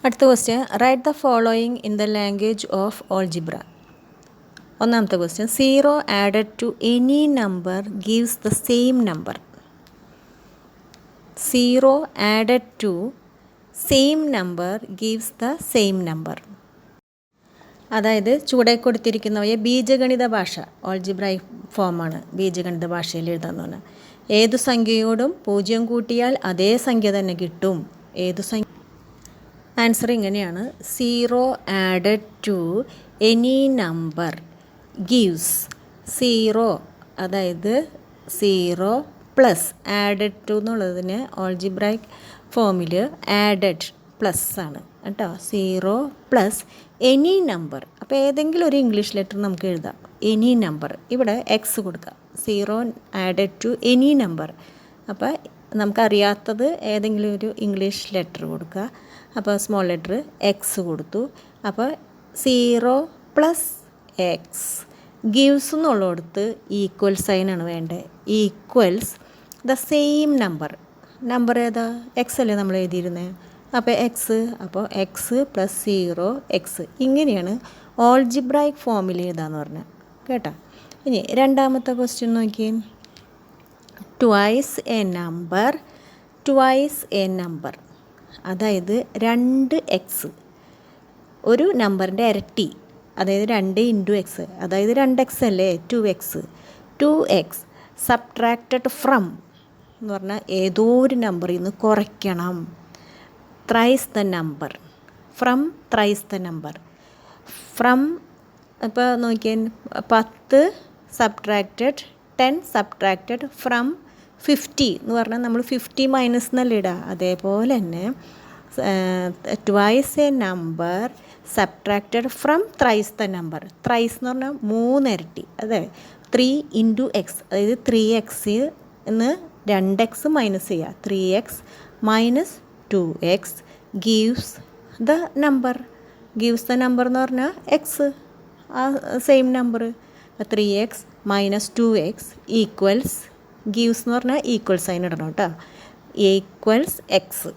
അടുത്ത question, right the following in the language of algebra. ഒന്നാമത്തെ question, 0 added to any number gives the same number. 0 added to same number gives the same number. അതായത് ചുവടെ കൊടുത്തിരിക്കുന്നവയെ ബീജഗണിത ഭാഷ, algebraic ഫോമാണ് ബീജഗണിത ഭാഷയിൽ എഴുതാമെന്ന് പറഞ്ഞാൽ. ഏതു സംഖ്യയോടും 0 കൂട്ടിയാൽ അതേ സംഖ്യ തന്നെ കിട്ടും. ആൻസർ ഇങ്ങനെയാണ്, 0 added to any number gives 0, അതായത് 0 പ്ലസ് ആഡഡ് ടു എന്നുള്ളതിന് ഓൾജിബ്രൈക് ഫോമിൽ ആഡഡ് പ്ലസ് ആണ് കേട്ടോ. 0 പ്ലസ് എനി നമ്പർ, അപ്പോൾ ഏതെങ്കിലും ഒരു ഇംഗ്ലീഷ് ലെറ്റർ നമുക്ക് എഴുതാം. എനി നമ്പർ, ഇവിടെ എക്സ് കൊടുക്കുക. 0 ആഡഡ് ടു എനി നമ്പർ, അപ്പോൾ നമുക്കറിയാത്തത് ഏതെങ്കിലും ഒരു ഇംഗ്ലീഷ് ലെറ്റർ കൊടുക്കുക. അപ്പോൾ സ്മോൾ ലെറ്റർ എക്സ് കൊടുത്തു. അപ്പോൾ 0 പ്ലസ് എക്സ് ഗീവ്സ് എന്നുള്ളടത്ത് ഈക്വൽ സൈനാണ് വേണ്ടത്. Equals the same number. Number ഏതാ? എക്സ് അല്ലേ നമ്മൾ എഴുതിയിരുന്നത്. അപ്പോൾ എക്സ്, അപ്പോൾ എക്സ് പ്ലസ് 0 എക്സ്. ഇങ്ങനെയാണ് ഓൾജിബ്രൈക് ഫോമിൽ എഴുതാന്ന് പറഞ്ഞത് കേട്ടോ. ഇനി രണ്ടാമത്തെ ക്വസ്റ്റ്യൻ നോക്കിയേ. Twice A number, twice A number, അതായത് 2x, ഒരു നമ്പറിൻ്റെ ഇരട്ടി, അതായത് 2 ഇൻറ്റു എക്സ്, അതായത് 2x അല്ലേ, 2x. 2x സബ്ട്രാക്റ്റഡ് ഫ്രം എന്ന് പറഞ്ഞാൽ ഏതോ ഒരു നമ്പറിൽ നിന്ന് കുറയ്ക്കണം. Thrice the number, from thrice the number. From, ഇപ്പോൾ നോക്കിയാൽ 10 സബ്ട്രാക്റ്റഡ് 10 സബ്ട്രാക്റ്റഡ് ഫ്രം 50 എന്ന് പറഞ്ഞാൽ നമ്മൾ 50 മൈനസ് എന്നല്ലേ ഇടുക. അതേപോലെ തന്നെ twice A number subtracted from thrice the number. Thrice എന്ന് പറഞ്ഞാൽ 3 ഇരട്ടി, അതെ 3 ഇൻറ്റു എക്സ്, അതായത് 3x എന്ന് 2x മൈനസ് ചെയ്യുക. 3x minus 2x gives the number. Gives the number എന്ന് പറഞ്ഞാൽ എക്സ്, ആ same number. 3x minus 2x equals, gives എന്ന് പറഞ്ഞാൽ ഈക്വൽ സൈൻ ഇടണം കേട്ടോ. Equals X.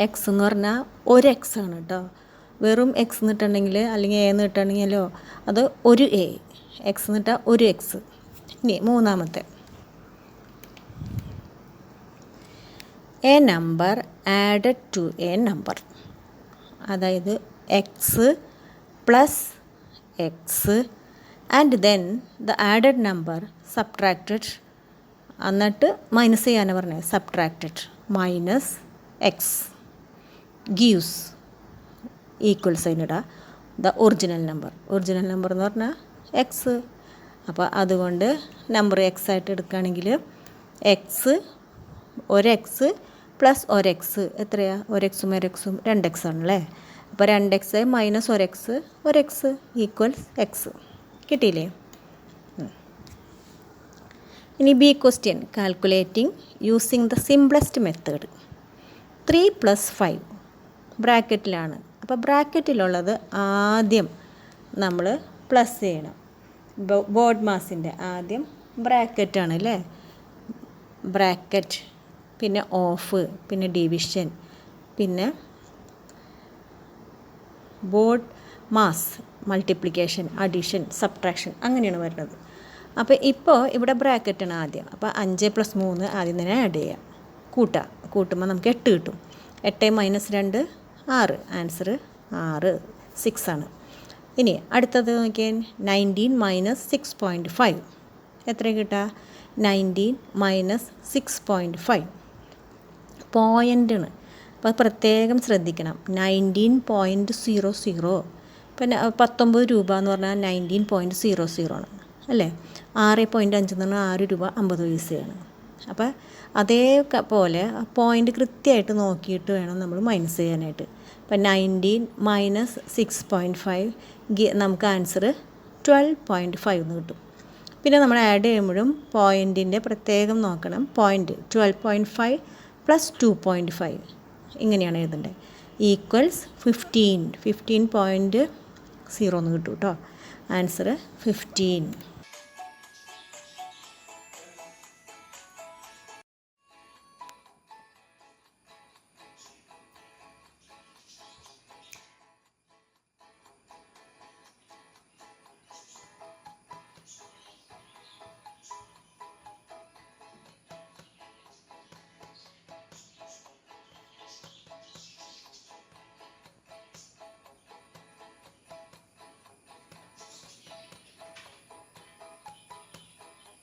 എക്സ് എന്ന് പറഞ്ഞാൽ ഒരു എക്സ് ആണ് കേട്ടോ. വെറും എക്സ് എന്നിട്ടുണ്ടെങ്കിൽ അല്ലെങ്കിൽ എ എന്നിട്ടുണ്ടെങ്കിലോ അത് ഒരു എ. എക്സ് എന്നിട്ടാൽ ഒരു എക്സ്. ഇനി മൂന്നാമത്തെ, a number added to a number, അതായത് x plus x and then the added number subtracted, എന്നിട്ട് മൈനസ് ചെയ്യാനാണ് പറഞ്ഞത്. Subtracted minus x gives equal sign ഇടുക the original number. Original number എന്ന് പറഞ്ഞാൽ എക്സ്. അപ്പോൾ അതുകൊണ്ട് നമ്പർ എക്സ് ആയിട്ട് എടുക്കുകയാണെങ്കിൽ എക്സ്, ഒരെക്സ് പ്ലസ് ഒരെക്സ് എത്രയാണ്? ഒരെക്സും ഒരെക്സും 2x ആണല്ലേ. അപ്പോൾ 2x മൈനസ് ഒരെക്സ്, ഒരെക്സ് ഈക്വൽസ് എക്സ്. കിട്ടിയില്ലേ? ഇനി B question, calculating using the simplest method. 3 + 5 ബ്രാക്കറ്റിലാണ്. അപ്പോൾ ബ്രാക്കറ്റിലുള്ളത് ആദ്യം നമ്മൾ പ്ലസ് ചെയ്യണം. ബോർഡ് മാസിൻ്റെ ആദ്യം ബ്രാക്കറ്റാണ് അല്ലേ. ബ്രാക്കറ്റ്, പിന്നെ ഓഫ്, പിന്നെ ഡിവിഷൻ, പിന്നെ BODMAS, multiplication, addition, subtraction, അങ്ങനെയാണ് വരുന്നത്. അപ്പോൾ ഇപ്പോൾ ഇവിടെ ബ്രാക്കറ്റാണ് ആദ്യം. അപ്പോൾ 5 + 3 ആദ്യം തന്നെ ആഡ് ചെയ്യാം. കൂട്ടുമ്പോൾ നമുക്ക് 8 കിട്ടും. 8 - 2 6. ആൻസർ 6, 6 ആണ്. ഇനി അടുത്തത് നോക്കിയാൽ 19 - 6.5 എത്ര കിട്ടുക? 19 - 6.5 പോയിൻ്റാണ്. അപ്പോൾ പ്രത്യേകം ശ്രദ്ധിക്കണം. 19.00, പിന്നെ 19 രൂപ എന്ന് പറഞ്ഞാൽ 19.00 ആണ് അല്ലേ. 6.5 എന്ന് പറഞ്ഞാൽ 6 രൂപ 50 പൈസയാണ്. അപ്പോൾ അതേപോലെ പോയിൻ്റ് കൃത്യമായിട്ട് നോക്കിയിട്ട് വേണം നമ്മൾ മൈനസ് ചെയ്യാനായിട്ട്. അപ്പം 19 - 6.5 നമുക്ക് ആൻസർ 12.5 എന്ന് കിട്ടും. പിന്നെ നമ്മൾ ആഡ് ചെയ്യുമ്പോഴും പോയിൻറ്റിൻ്റെ പ്രത്യേകം നോക്കണം. പോയിൻറ്റ് 12.5 + 2.5 ഇങ്ങനെയാണ് എഴുതേണ്ടത്. ഈക്വൽസ് 15.0 എന്ന് കിട്ടും കേട്ടോ. ആൻസർ 15.